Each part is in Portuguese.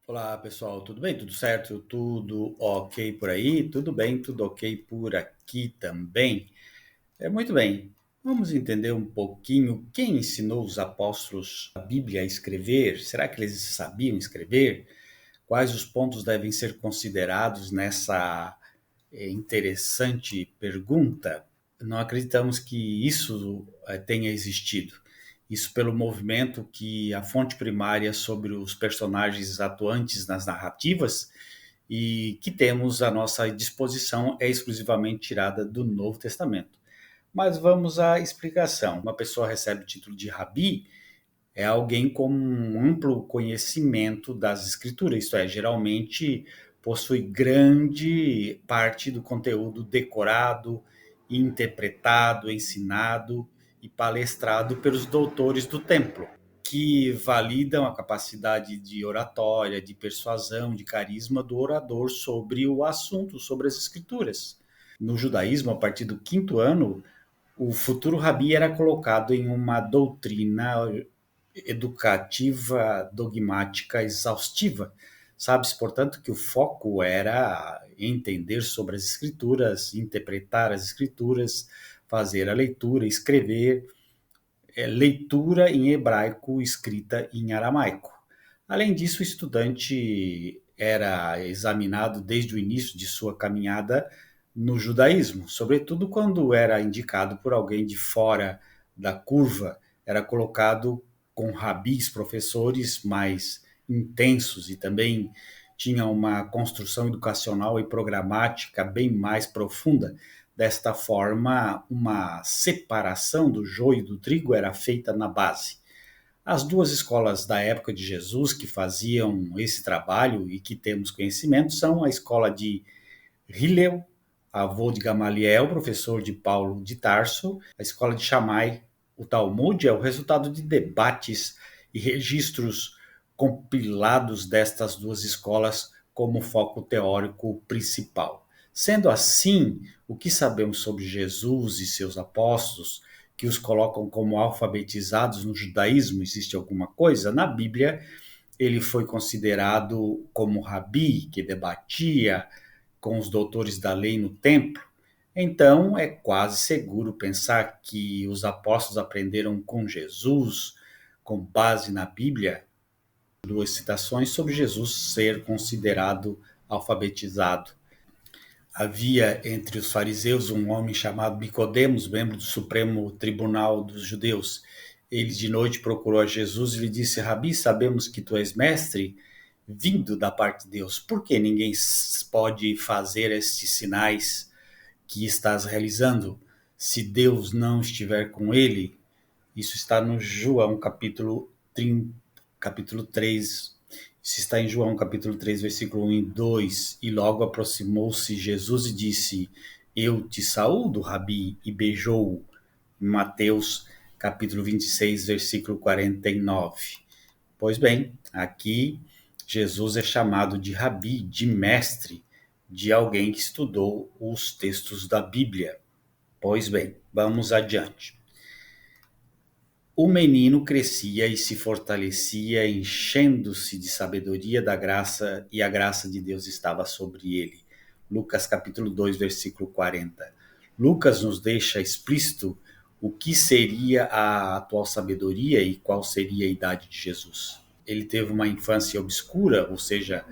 Olá pessoal, tudo bem? Tudo certo? Tudo ok por aí? Tudo bem, tudo ok por aqui também. Muito bem. Vamos entender um pouquinho quem ensinou os apóstolos a Bíblia a escrever? Será que eles sabiam escrever? Quais os pontos devem ser considerados nessa interessante pergunta? Não acreditamos que isso tenha existido. Isso pelo movimento que a fonte primária sobre os personagens atuantes nas narrativas e que temos à nossa disposição é exclusivamente tirada do Novo Testamento. Mas vamos à explicação. Uma pessoa recebe o título de rabi é alguém com um amplo conhecimento das escrituras, isto é, geralmente possui grande parte do conteúdo decorado, interpretado, ensinado e palestrado pelos doutores do templo, que validam a capacidade de oratória, de persuasão, de carisma do orador sobre o assunto, sobre as escrituras. No judaísmo, a partir do quinto ano, o futuro rabi era colocado em uma doutrina educativa, dogmática, exaustiva. Sabe-se, portanto, que o foco era entender sobre as escrituras, interpretar as escrituras, fazer a leitura, escrever, leitura em hebraico, escrita em aramaico. Além disso, o estudante era examinado desde o início de sua caminhada no judaísmo, sobretudo quando era indicado por alguém de fora da curva, era colocado com rabis, professores mais intensos e também tinha uma construção educacional e programática bem mais profunda. Desta forma, uma separação do joio do trigo era feita na base. As duas escolas da época de Jesus que faziam esse trabalho e que temos conhecimento são a escola de Hillel, avô de Gamaliel, professor de Paulo de Tarso, a escola de Shammai. O Talmud é o resultado de debates e registros compilados destas duas escolas como foco teórico principal. Sendo assim, o que sabemos sobre Jesus e seus apóstolos, que os colocam como alfabetizados no judaísmo, existe alguma coisa? Na Bíblia, ele foi considerado como rabi, que debatia com os doutores da lei no templo. Então, é quase seguro pensar que os apóstolos aprenderam com Jesus, com base na Bíblia, duas citações sobre Jesus ser considerado alfabetizado. Havia entre os fariseus um homem chamado Nicodemos, membro do Supremo Tribunal dos Judeus. Ele de noite procurou a Jesus e lhe disse: Rabi, sabemos que tu és mestre vindo da parte de Deus. Por que ninguém pode fazer estes sinais que estás realizando se Deus não estiver com ele? Isso está no João capítulo 30, capítulo 3. Isso está em João capítulo 3, versículo 1 e 2. E logo aproximou-se Jesus e disse: Eu te saúdo, Rabi, e beijou-o. Mateus capítulo 26, versículo 49. Pois bem, aqui Jesus é chamado de Rabi, de mestre, de alguém que estudou os textos da Bíblia. Pois bem, vamos adiante. O menino crescia e se fortalecia, enchendo-se de sabedoria da graça, e a graça de Deus estava sobre ele. Lucas capítulo 2, versículo 40. Lucas nos deixa explícito o que seria a atual sabedoria e qual seria a idade de Jesus. Ele teve uma infância obscura, ou seja,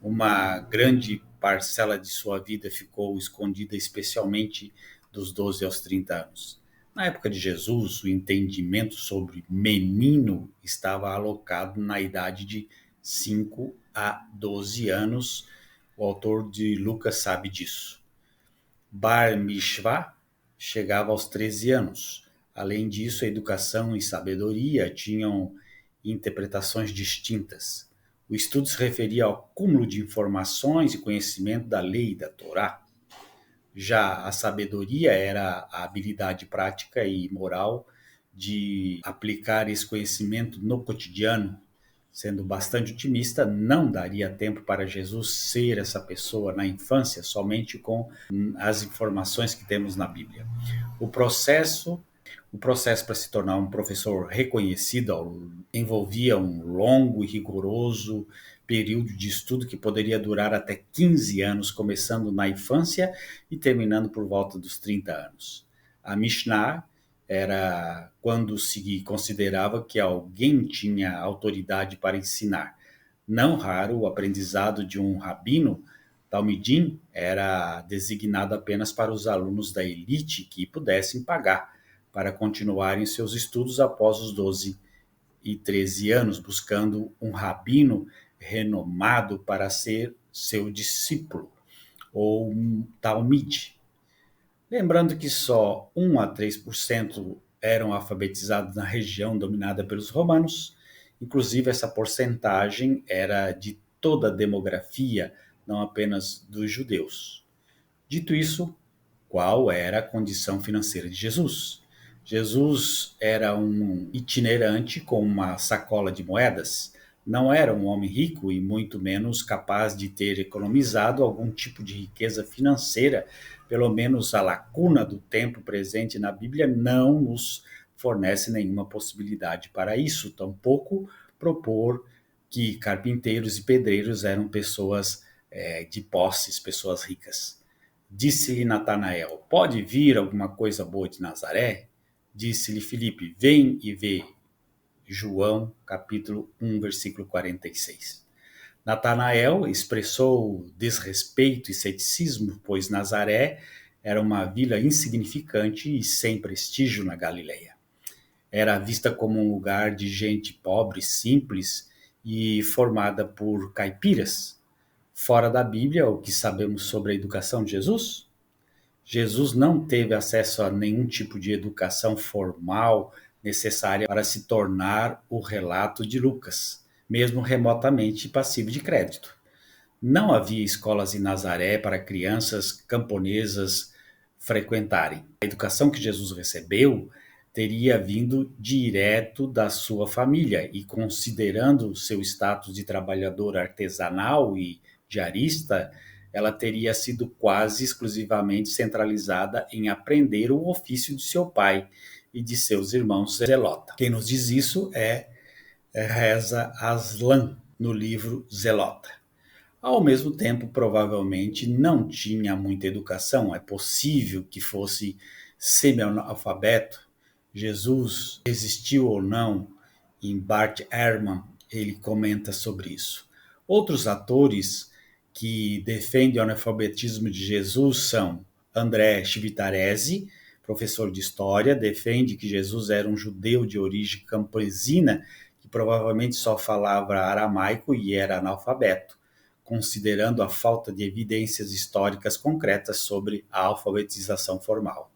uma grande parcela de sua vida ficou escondida, especialmente dos 12 aos 30 anos. Na época de Jesus, o entendimento sobre menino estava alocado na idade de 5 a 12 anos. O autor de Lucas sabe disso. Bar Mitzvah chegava aos 13 anos. Além disso, a educação e sabedoria tinham interpretações distintas. O estudo se referia ao cúmulo de informações e conhecimento da lei e da Torá. Já a sabedoria era a habilidade prática e moral de aplicar esse conhecimento no cotidiano. Sendo bastante otimista, não daria tempo para Jesus ser essa pessoa na infância somente com as informações que temos na Bíblia. O processo o processo para se tornar um professor reconhecido envolvia um longo e rigoroso período de estudo que poderia durar até 15 anos, começando na infância e terminando por volta dos 30 anos. A Mishnah era quando se considerava que alguém tinha autoridade para ensinar. Não raro, o aprendizado de um rabino, Talmidim, era designado apenas para os alunos da elite que pudessem pagar para continuarem seus estudos após os 12 e 13 anos, buscando um rabino renomado para ser seu discípulo, ou um talmide. Lembrando que só 1 a 3% eram alfabetizados na região dominada pelos romanos, inclusive essa porcentagem era de toda a demografia, não apenas dos judeus. Dito isso, qual era a condição financeira de Jesus? Jesus era um itinerante com uma sacola de moedas. Não era um homem rico e muito menos capaz de ter economizado algum tipo de riqueza financeira. Pelo menos a lacuna do tempo presente na Bíblia não nos fornece nenhuma possibilidade para isso. Tampouco propor que carpinteiros e pedreiros eram pessoas de posses, pessoas ricas. Disse-lhe Natanael: Pode vir alguma coisa boa de Nazaré? Disse-lhe Filipe: Vem e vê. João, capítulo 1, versículo 46. Natanael expressou desrespeito e ceticismo, pois Nazaré era uma vila insignificante e sem prestígio na Galileia. Era vista como um lugar de gente pobre, simples e formada por caipiras. Fora da Bíblia, o que sabemos sobre a educação de Jesus? Jesus não teve acesso a nenhum tipo de educação formal necessária para se tornar o relato de Lucas, mesmo remotamente passivo de crédito. Não havia escolas em Nazaré para crianças camponesas frequentarem. A educação que Jesus recebeu teria vindo direto da sua família e, considerando seu status de trabalhador artesanal e diarista, ela teria sido quase exclusivamente centralizada em aprender o ofício de seu pai e de seus irmãos Zelota. Quem nos diz isso é Reza Aslan, no livro Zelota. Ao mesmo tempo, provavelmente não tinha muita educação. É possível que fosse semi-analfabeto. Jesus existiu ou não? Em Bart Ehrman, ele comenta sobre isso. Outros atores que defendem o analfabetismo de Jesus são André Chivitarese, professor de história, defende que Jesus era um judeu de origem campesina que provavelmente só falava aramaico e era analfabeto, considerando a falta de evidências históricas concretas sobre a alfabetização formal.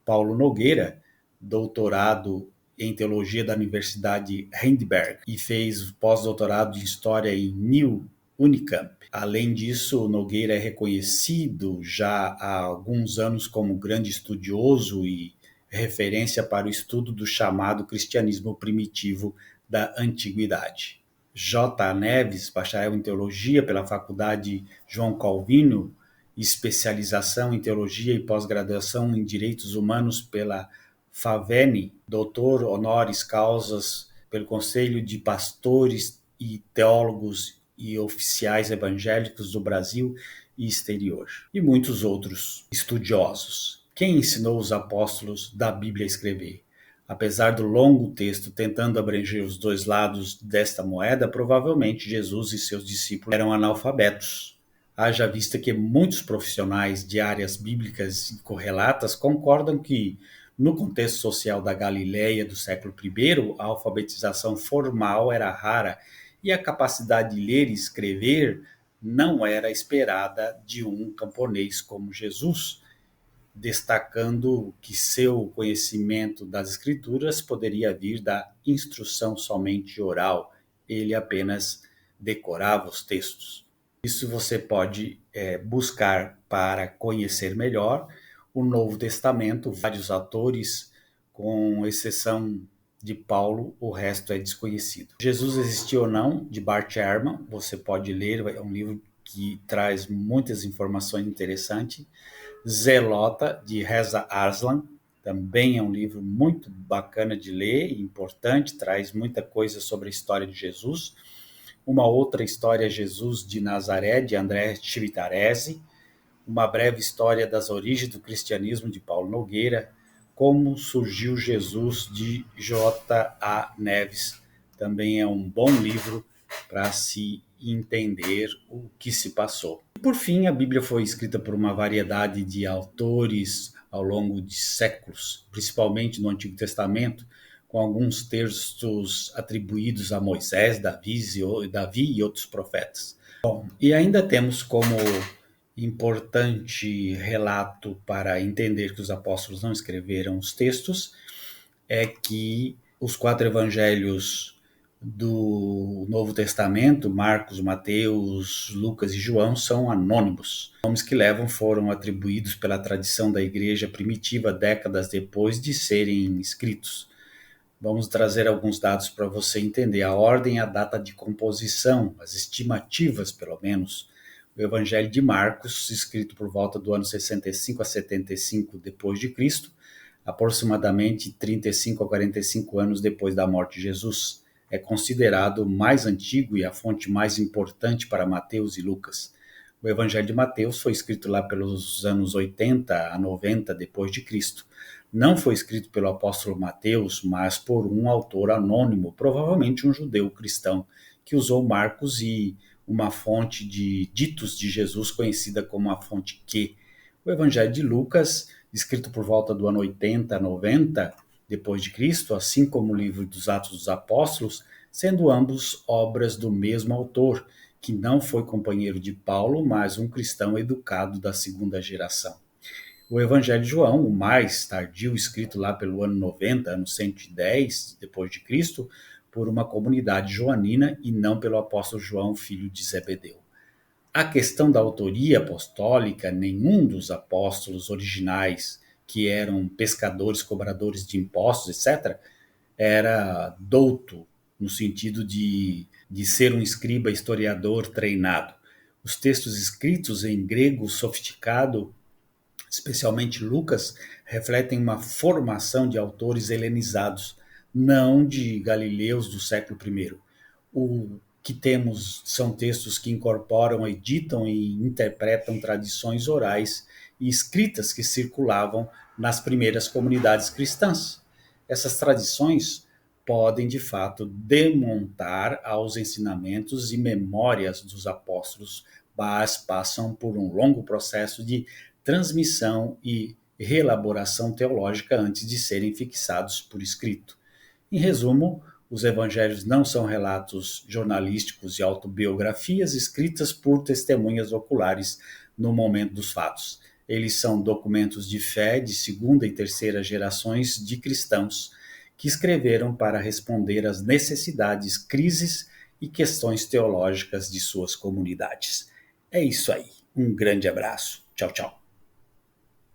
Paulo Nogueira, doutorado em teologia da Universidade Heidelberg e fez pós-doutorado em história em New Unicamp. Além disso, Nogueira é reconhecido já há alguns anos como grande estudioso e referência para o estudo do chamado cristianismo primitivo da antiguidade. J. Neves, bacharel em teologia pela Faculdade João Calvino, especialização em teologia e pós-graduação em direitos humanos pela FAVENE, doutor honoris causas pelo Conselho de Pastores e Teólogos e Oficiais Evangélicos do Brasil e exterior, e muitos outros estudiosos. Quem ensinou os apóstolos da Bíblia a escrever? Apesar do longo texto tentando abranger os dois lados desta moeda, provavelmente Jesus e seus discípulos eram analfabetos. Haja vista que muitos profissionais de áreas bíblicas e correlatas concordam que, no contexto social da Galileia do século I, a alfabetização formal era rara e a capacidade de ler e escrever não era esperada de um camponês como Jesus, destacando que seu conhecimento das escrituras poderia vir da instrução somente oral, ele apenas decorava os textos. Isso você pode buscar para conhecer melhor o Novo Testamento, vários autores, com exceção de Paulo, o resto é desconhecido. Jesus Existiu ou Não, de Bart Ehrman, você pode ler, é um livro que traz muitas informações interessantes. Zelota, de Reza Aslan, também é um livro muito bacana de ler, importante, traz muita coisa sobre a história de Jesus. Uma outra história, Jesus de Nazaré, de André Chivitarese, uma breve história das origens do cristianismo, de Paulo Nogueira, Como surgiu Jesus, de J. A. Neves. Também é um bom livro para se entender o que se passou. Por fim, a Bíblia foi escrita por uma variedade de autores ao longo de séculos, principalmente no Antigo Testamento, com alguns textos atribuídos a Moisés, Davi e outros profetas. Bom, e ainda temos como importante relato para entender que os apóstolos não escreveram os textos é que os 4 evangelhos do Novo Testamento, Marcos, Mateus, Lucas e João, são anônimos. Os nomes que levam foram atribuídos pela tradição da igreja primitiva décadas depois de serem escritos. Vamos trazer alguns dados para você entender a ordem e a data de composição, as estimativas, pelo menos. O Evangelho de Marcos, escrito por volta do ano 65 a 75 depois de Cristo, aproximadamente 35 a 45 anos depois da morte de Jesus. É considerado o mais antigo e a fonte mais importante para Mateus e Lucas. O Evangelho de Mateus foi escrito lá pelos anos 80 a 90 depois de Cristo. Não foi escrito pelo apóstolo Mateus, mas por um autor anônimo, provavelmente um judeu cristão, que usou Marcos e uma fonte de ditos de Jesus conhecida como a fonte Q. O Evangelho de Lucas, escrito por volta do ano 80 a 90 depois de Cristo, assim como o livro dos Atos dos Apóstolos, sendo ambos obras do mesmo autor, que não foi companheiro de Paulo, mas um cristão educado da segunda geração. O Evangelho de João, o mais tardio, escrito lá pelo ano 90, ano 110 depois de Cristo, por uma comunidade joanina e não pelo apóstolo João, filho de Zebedeu. A questão da autoria apostólica, nenhum dos apóstolos originais, que eram pescadores, cobradores de impostos, etc., era douto, no sentido de ser um escriba historiador treinado. Os textos escritos em grego sofisticado, especialmente Lucas, refletem uma formação de autores helenizados, não de galileus do século I. O que temos são textos que incorporam, editam e interpretam tradições orais e escritas que circulavam nas primeiras comunidades cristãs. Essas tradições podem, de fato, demontar aos ensinamentos e memórias dos apóstolos, mas passam por um longo processo de transmissão e reelaboração teológica antes de serem fixados por escrito. Em resumo, os evangelhos não são relatos jornalísticos e autobiografias escritas por testemunhas oculares no momento dos fatos. Eles são documentos de fé de segunda e terceira gerações de cristãos que escreveram para responder às necessidades, crises e questões teológicas de suas comunidades. É isso aí. Um grande abraço. Tchau, tchau.